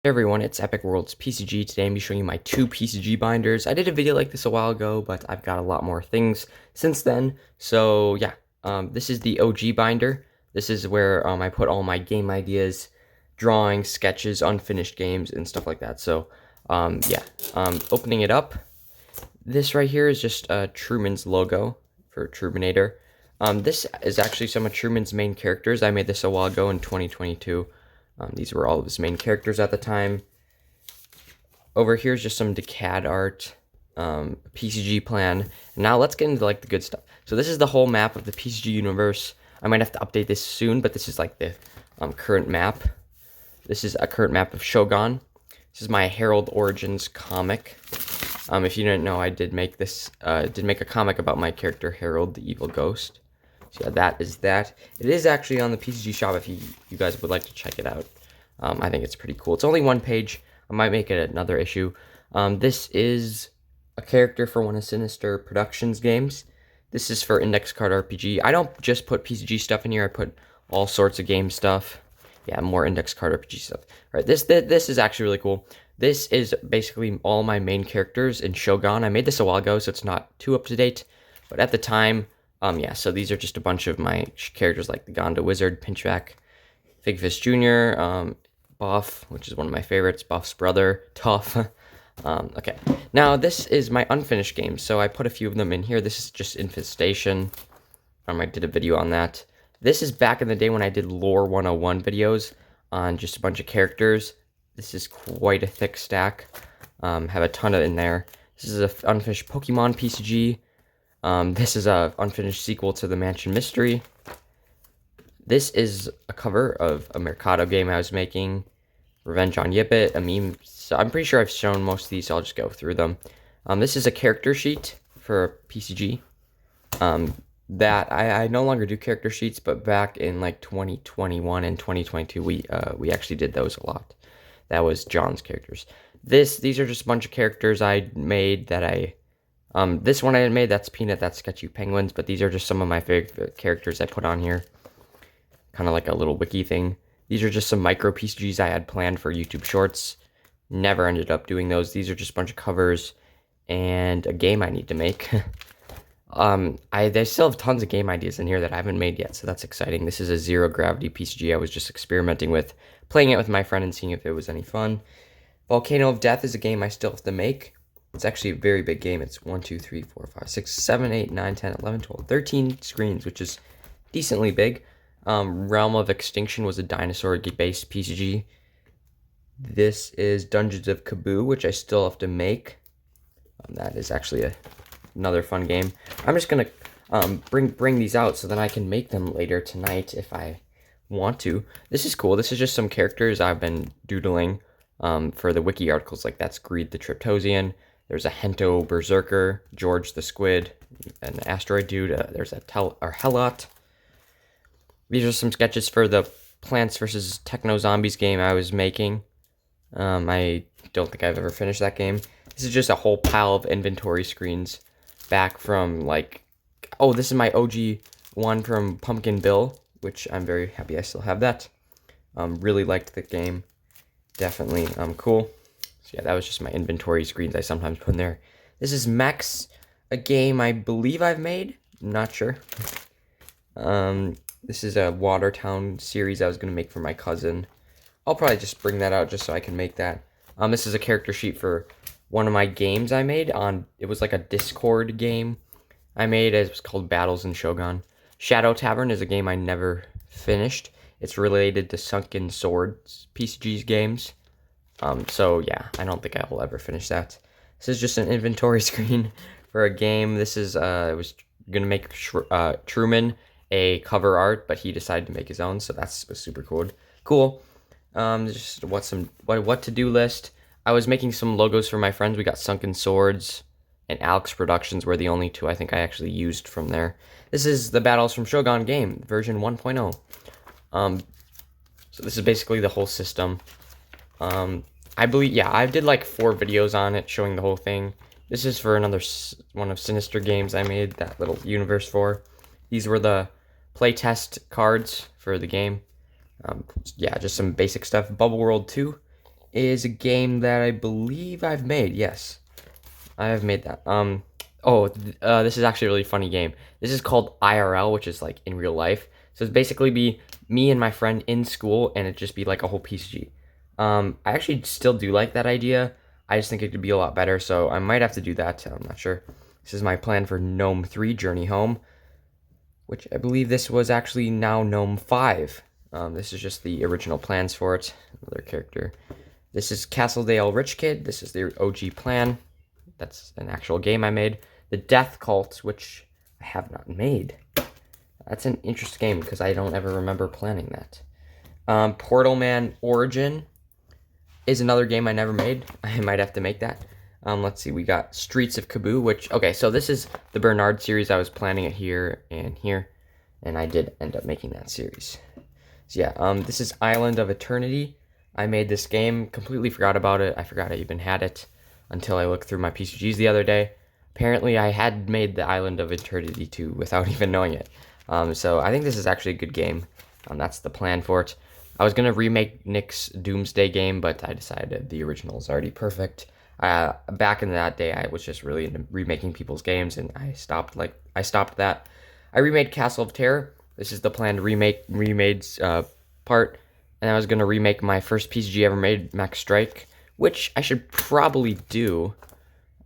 Hey everyone, it's Epic World's PCG. Today I'm going to be showing you my two PCG binders. I did a video like this a while ago, but I've got a lot more things since then. So yeah, this is the OG binder. This is where I put all my game ideas, drawings, sketches, unfinished games, and stuff like that. So yeah, opening it up, this right here is just Truman's logo for Truminator. This is actually some of Truman's main characters. I made this a while ago in 2022. These were all of his main characters at the time. Over here is just some DeCAD art, PCG plan. Now let's get into like the good stuff. So this is the whole map of the PCG universe. I might have to update this soon, but this is like the current map. This is a current map of Shogun. This is my Herald Origins comic. If you didn't know, I did make this, did make a comic about my character Harold, the evil ghost. So yeah, that is that. It is actually on the PCG shop if you guys would like to check it out. I think it's pretty cool. It's only one page. I might make it another issue. This is a character for one of Sinister Productions games. This is for Index Card RPG. I don't just put PCG stuff in here. I put all sorts of game stuff. Yeah, more Index Card RPG stuff. All right, this is actually really cool. This is basically all my main characters in Shogun. I made this a while ago, so it's not too up to date. But at the time, yeah, so these are just a bunch of my characters like the Gonda Wizard, Pinchback, Figfist Jr., Buff, which is one of my favorites, Buff's brother, Tough. Okay, now this is my unfinished game, so I put a few of them in here. This is just Infestation. I did a video on that. This is back in the day when I did Lore 101 videos on just a bunch of characters. This is quite a thick stack. Have a ton of in there. This is an unfinished Pokemon PCG. This is a unfinished sequel to the Mansion Mystery. This is a cover of a Mercado game I was making. Revenge on Yippet, a meme. So I'm pretty sure I've shown most of these, so I'll just go through them. This is a character sheet for PCG. That I no longer do character sheets, but back in like 2021 and 2022, we actually did those a lot. That was John's characters. These are just a bunch of characters I made that this one I made, that's Peanut, that's Sketchy Penguins, but these are just some of my favorite characters I put on here. Kind of like a little wiki thing. These are just some micro PCGs I had planned for YouTube Shorts. Never ended up doing those. These are just a bunch of covers and a game I need to make. I still have tons of game ideas in here that I haven't made yet, so that's exciting. This is a zero gravity PCG I was just experimenting with, playing it with my friend and seeing if it was any fun. Volcano of Death is a game I still have to make. It's actually a very big game. It's 1, 2, 3, 4, 5, 6, 7, 8, 9, 10, 11, 12, 13 screens, which is decently big. Realm of Extinction was a dinosaur-based PCG. This is Dungeons of Kaboo, which I still have to make. That is actually another fun game. I'm just gonna bring these out so that I can make them later tonight if I want to. This is cool. This is just some characters I've been doodling for the wiki articles. Like that's Greed the Triptosian. There's a Hento Berserker, George the Squid, an Asteroid Dude. There's a Helot. These are some sketches for the Plants vs. Techno Zombies game I was making. I don't think I've ever finished that game. This is just a whole pile of inventory screens back from like, oh, this is my OG one from Pumpkin Bill, which I'm very happy I still have that. Really liked the game. Definitely cool. So yeah, that was just my inventory screens I sometimes put in there. This is Mechs, a game I believe I've made. I'm not sure. This is a Watertown series I was going to make for my cousin. I'll probably just bring that out just so I can make that. This is a character sheet for one of my games I made on, it was like a Discord game I made. It was called Battles in Shogun. Shadow Tavern is a game I never finished. It's related to Sunken Swords PCG's games. So yeah, I don't think I will ever finish that. This is just an inventory screen for a game. This is, I was gonna make Truman a cover art, but he decided to make his own, so that's super cool. Just what to do list. I was making some logos for my friends. We got Sunken Swords and Alex Productions were the only two I think I actually used from there. This is the Battles from Shogun game, version 1.0. So this is basically the whole system. I believe, yeah, I did like 4 videos on it showing the whole thing. This is for another one of Sinister games I made that little universe for. These were the playtest cards for the game. Yeah, just some basic stuff. Bubble World 2 is a game that I believe I've made. Yes, I have made that. This is actually a really funny game. This is called IRL, which is like in real life. So it's basically be me and my friend in school, and it just be like a whole PCG. I actually still do like that idea. I just think it could be a lot better, so I might have to do that. I'm not sure. This is my plan for Gnome 3 Journey Home, which I believe this was actually now Gnome 5. This is just the original plans for it. Another character. This is Castledale Rich Kid. This is the OG plan. That's an actual game I made. The Death Cult, which I have not made. That's an interesting game because I don't ever remember planning that. Portal Man Origin is another game I never made. I might have to make that. Let's see, we got Streets of Kaboo, which, okay, so this is the Bernard series. I was planning it here, and I did end up making that series. So yeah, this is Island of Eternity. I made this game, completely forgot about it. I forgot I even had it until I looked through my PCGs the other day. Apparently, I had made the Island of Eternity 2 without even knowing it. So I think this is actually a good game. That's the plan for it. I was gonna remake Nick's Doomsday game, but I decided the original is already perfect. Back in that day, I was just really into remaking people's games, and I stopped that. I remade Castle of Terror. This is the planned remade part, and I was gonna remake my first PCG ever made, Max Strike, which I should probably do.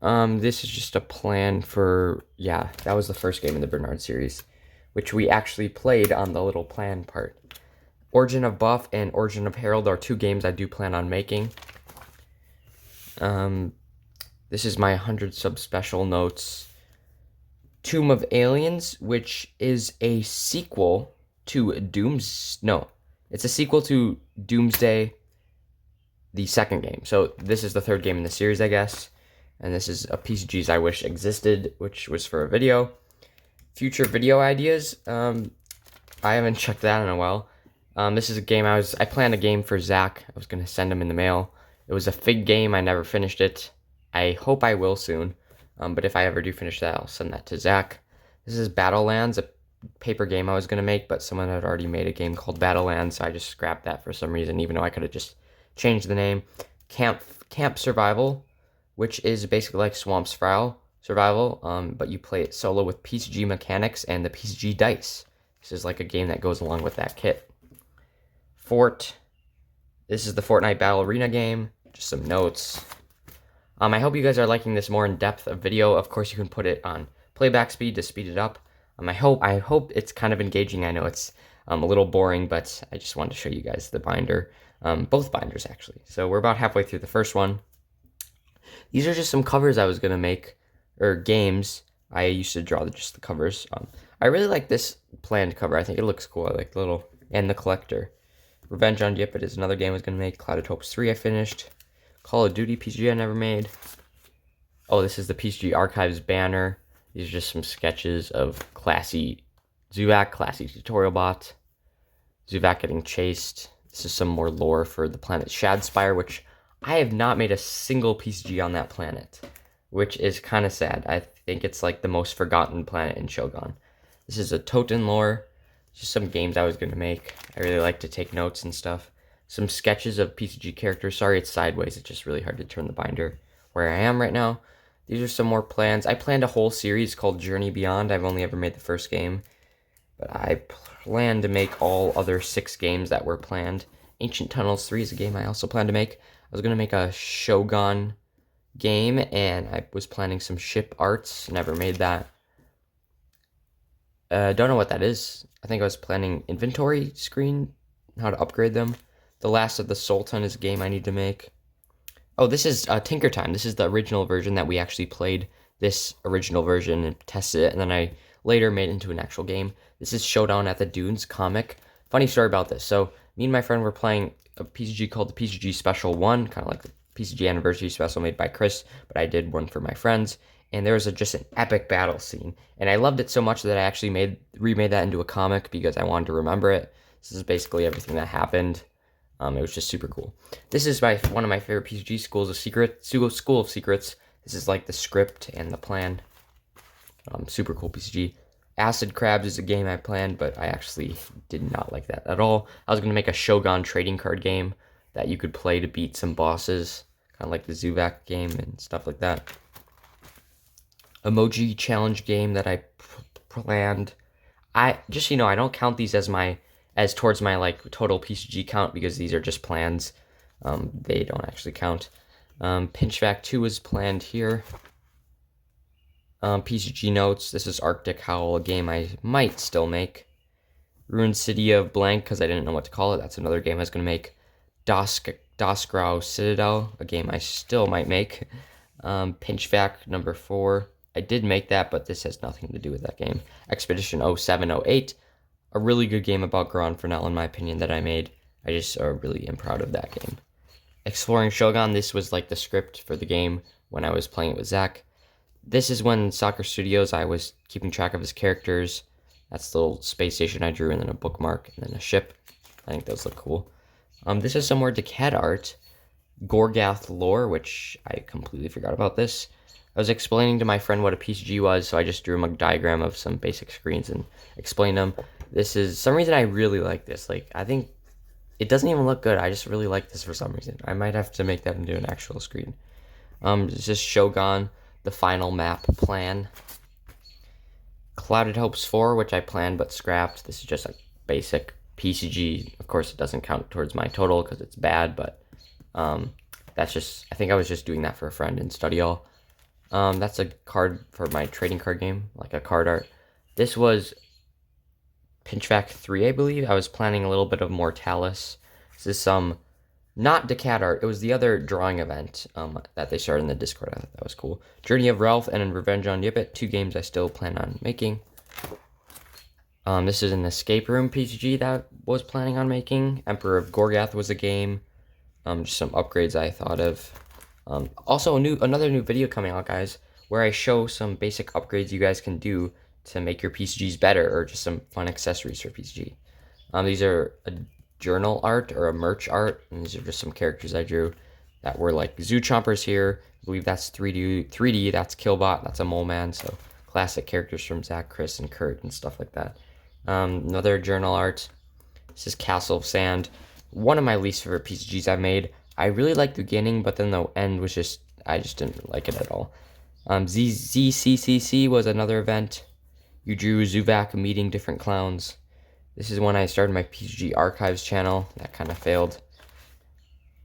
This is just a plan for, yeah, that was the first game in the Bernard series, which we actually played on the little plan part. Origin of Buff and Origin of Herald are two games I do plan on making. This is my 100 sub special notes. Tomb of Aliens, which is a sequel to it's a sequel to Doomsday, the second game. So this is the third game in the series, I guess. And this is a PCGs I wish existed, which was for a video. Future video ideas. I haven't checked that in a while. This is a game I planned a game for Zach. I was gonna send him in the mail. It was a Fig game. I never finished it. I hope I will soon. But if I ever do finish that, I'll send that to Zach. This is Battlelands, a paper game I was gonna make, but someone had already made a game called Battlelands, so I just scrapped that for some reason, even though I could have just changed the name. Camp Survival, which is basically like Swamp Survival, but you play it solo with PCG mechanics and the PCG dice. This is like a game that goes along with that kit. Fort. This is the Fortnite Battle Arena game. Just some notes. I hope you guys are liking this more in-depth of video. Of course, you can put it on playback speed to speed it up. I hope it's kind of engaging. I know it's a little boring, but I just wanted to show you guys the binder. Both binders, actually. So we're about halfway through the first one. These are just some covers I was going to make, or games. I used to draw just the covers. I really like this planned cover. I think it looks cool. I like the little, and the collector. Revenge on Yipit is another game I was going to make. Clouded Hopes 3 I finished. Call of Duty PCG I never made. Oh, this is the PCG Archives banner. These are just some sketches of classy Zuvak, classy tutorial bot. Zuvak getting chased. This is some more lore for the planet Shadspire, which I have not made a single PCG on that planet, which is kind of sad. I think it's like the most forgotten planet in Shogun. This is a Toten lore. Just some games I was going to make. I really like to take notes and stuff. Some sketches of PCG characters. Sorry it's sideways. It's just really hard to turn the binder where I am right now. These are some more plans. I planned a whole series called Journey Beyond. I've only ever made the first game, but I plan to make all other 6 games that were planned. Ancient Tunnels 3 is a game I also plan to make. I was going to make a Shogun game, and I was planning some ship arts. Never made that. Don't know what that is. I think I was planning inventory screen, how to upgrade them. The Last of the Sultan is a game I need to make. Oh, this is Tinker Time. This is the original version that we actually played. This original version and tested it, and then I later made it into an actual game. This is Showdown at the Dunes comic. Funny story about this. So me and my friend were playing a PCG called the PCG Special 1, kind of like the PCG Anniversary Special made by Chris, but I did one for my friends. And there was just an epic battle scene. And I loved it so much that I actually remade that into a comic because I wanted to remember it. This is basically everything that happened. It was just super cool. This is one of my favorite PCG School of Secrets. This is like the script and the plan. Super cool PCG. Acid Crabs is a game I planned, but I actually did not like that at all. I was going to make a Shogun trading card game. that you could play to beat some bosses, kind of like the Zuvak game and stuff like that. Emoji challenge game that I planned. I just, I don't count these as towards my like total PCG count because these are just plans. They don't actually count. Pinchvac 2 was planned here. PCG notes. This is Arctic Howl, a game I might still make. Ruined City of Blank, because I didn't know what to call it. That's another game I was going to make. Dosgrau Citadel, a game I still might make. Pinchvac number 4. I did make that, but this has nothing to do with that game. Expedition 0708, a really good game about Grand Fernell, in my opinion, that I made. I just really am proud of that game. Exploring Shogun, this was like the script for the game when I was playing it with Zach. This is when Soccer Studios, I was keeping track of his characters. That's the little space station I drew, and then a bookmark, and then a ship. I think those look cool. This is some more Decad art. Gorgath lore, which I completely forgot about this. I was explaining to my friend what a PCG was, so I just drew him a diagram of some basic screens and explained them. This is, some reason I really like this. Like, I think it doesn't even look good. I just really like this for some reason. I might have to make that into an actual screen. This is Shogun, the final map plan. Clouded Hopes 4, which I planned but scrapped. This is just a basic PCG. Of course, it doesn't count towards my total because it's bad, but that's just, I think I was just doing that for a friend in study hall. That's a card for my trading card game, like a card art. This was Pinchvac 3, I believe. I was planning a little bit of Mortalis. This is some, not Decad art, it was the other drawing event that they started in the Discord. I thought that was cool. Journey of Ralph and Revenge on Yippet, 2 games I still plan on making. This is an Escape Room PCG that I was planning on making. Emperor of Gorgath was a game. Just some upgrades I thought of. Also, another new video coming out, guys, where I show some basic upgrades you guys can do to make your PCGs better, or just some fun accessories for PCG. These are a journal art or a merch art, and these are just some characters I drew that were like Zoo Chompers here. I believe that's 3D. That's Killbot. That's a Mole Man. So classic characters from Zach, Chris, and Kurt and stuff like that. Another journal art. This is Castle of Sand. One of my least favorite PCGs I've made. I really liked the beginning, but then the end was just, I just didn't like it at all. ZCCC was another event. You drew Zuvak meeting different clowns. This is when I started my PCG Archives channel. That kind of failed.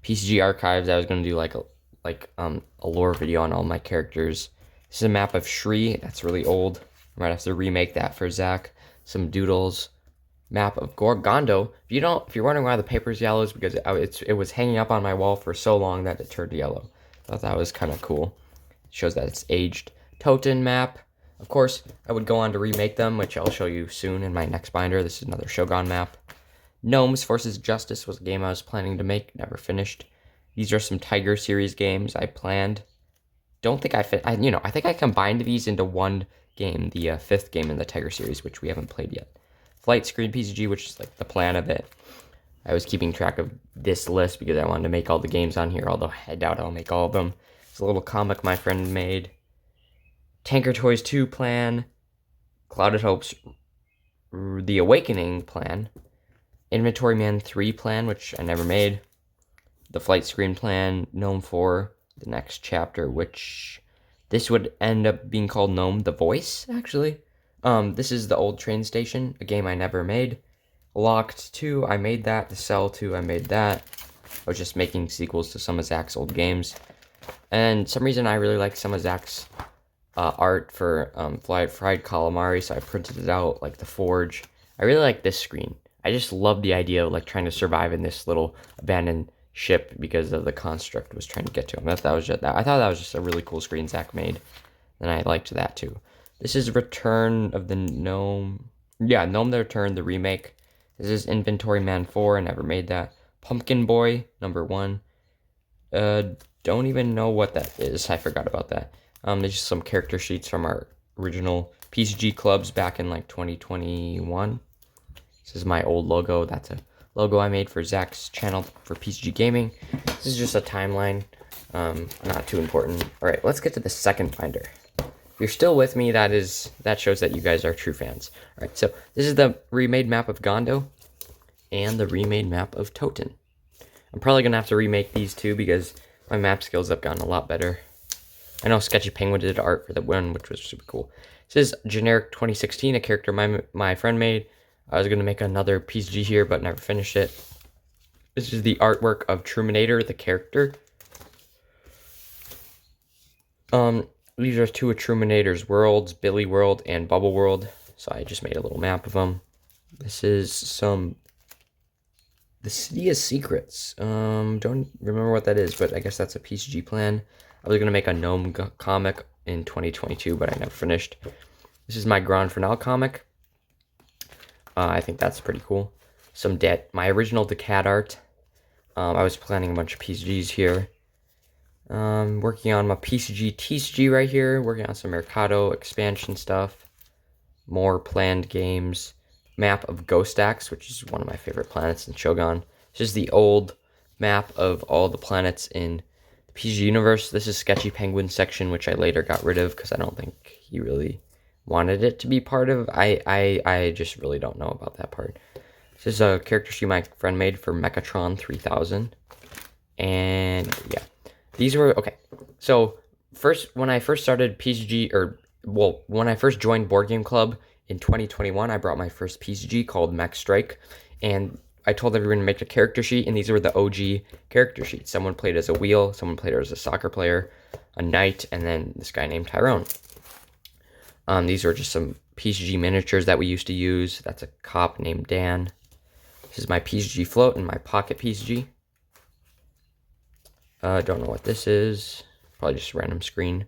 PCG Archives, I was going to do like a lore video on all my characters. This is a map of Shri. That's really old. I might have to remake that for Zach. Some doodles. Map of Gorgondo. If you're wondering why the paper's yellow, is because it was hanging up on my wall for so long that it turned yellow. I thought that was kind of cool. It shows that it's aged. Toten map. Of course, I would go on to remake them, which I'll show you soon in my next binder. This is another Shogun map. Gnomes vs. Justice was a game I was planning to make, never finished. These are some Tiger series games I planned. Don't think I think I combined these into one game, the 5th game in the Tiger series, which we haven't played yet. Flight Screen PCG, which is like the plan of it. I was keeping track of this list because I wanted to make all the games on here, although I doubt I'll make all of them. It's a little comic my friend made. Tanker Toys 2 plan. Clouded Hopes The Awakening plan. Inventory Man 3 plan, which I never made. The Flight Screen plan. Gnome 4, the next chapter, which this would end up being called Gnome The Voice, actually. This is the old train station, a game I never made. Locked 2, I made that. The Cell 2, I made that. I was just making sequels to some of Zach's old games. And some reason I really like some of Zach's art for fried calamari, so I printed it out, like the Forge. I really like this screen. I just love the idea of like trying to survive in this little abandoned ship because of the construct was trying to get to him. I thought that was just a really cool screen Zach made, and I liked that too. This is Return of the Gnome. Yeah, Gnome the Return, the remake. This is Inventory Man 4. I never made that. Pumpkin Boy, number 1. Don't even know what that is. I forgot about that. There's just some character sheets from our original PCG clubs back in like 2021. This is my old logo. That's a logo I made for Zach's channel for PCG Gaming. This is just a timeline. Not too important. All right, let's get to the second binder. If you're still with me, that shows that you guys are true fans. All right, so this is the remade map of Gondo and the remade map of Toten. I'm probably going to have to remake these two because my map skills have gotten a lot better. I know Sketchy Penguin did art for the one, which was super cool. This is generic 2016, a character my friend made. I was going to make another PCG here, but never finished it. This is the artwork of Truminator, the character. These are two of Truminator's worlds, Billy World and Bubble World. So I just made a little map of them. This is the City of Secrets. Don't remember what that is, but I guess that's a PCG plan. I was gonna make a gnome comic in 2022, but I never finished. This is my Grand Finale comic. I think that's pretty cool. My original Decad art. I was planning a bunch of PCGs here. Working on my PCG TCG right here. Working on some Mercado expansion stuff. More planned games. Map of Ghost Axe, which is one of my favorite planets in Shogun. This is the old map of all the planets in the PCG universe. This is Sketchy Penguin section, which I later got rid of because I don't think he really wanted it to be part of. I just really don't know about that part. This is a character sheet my friend made for Mechatron 3000. And yeah, these were, okay. So when I first started PCG, when I first joined Board Game Club in 2021, I brought my first PCG called Mech Strike. And I told everyone to make a character sheet, and these were the OG character sheets. Someone played as a wheel, someone played as a soccer player, a knight, and then this guy named Tyrone. These are just some PCG miniatures that we used to use. That's a cop named Dan. This is my PCG float and my pocket PCG. Don't know what this is. Probably just a random screen.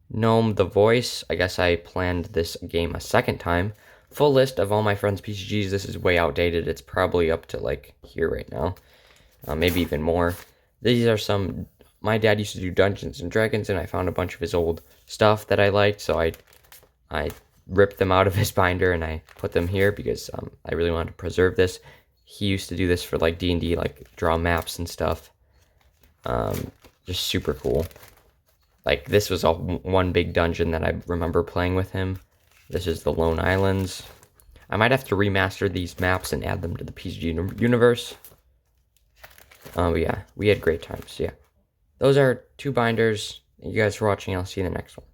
Gnome the Voice. I guess I planned this game a second time. Full list of all my friends' PCGs. This is way outdated. It's probably up to like here right now. Maybe even more. These are some... My dad used to do Dungeons and Dragons, and I found a bunch of his old stuff that I liked, so I ripped them out of his binder and I put them here because I really wanted to preserve this. He used to do this for like D&D, like draw maps and stuff. Just super cool. Like this was one big dungeon that I remember playing with him. This is the Lone Islands. I might have to remaster these maps and add them to the PCG universe. But yeah, we had great times. Yeah, those are two binders. Thank you guys for watching. I'll see you in the next one.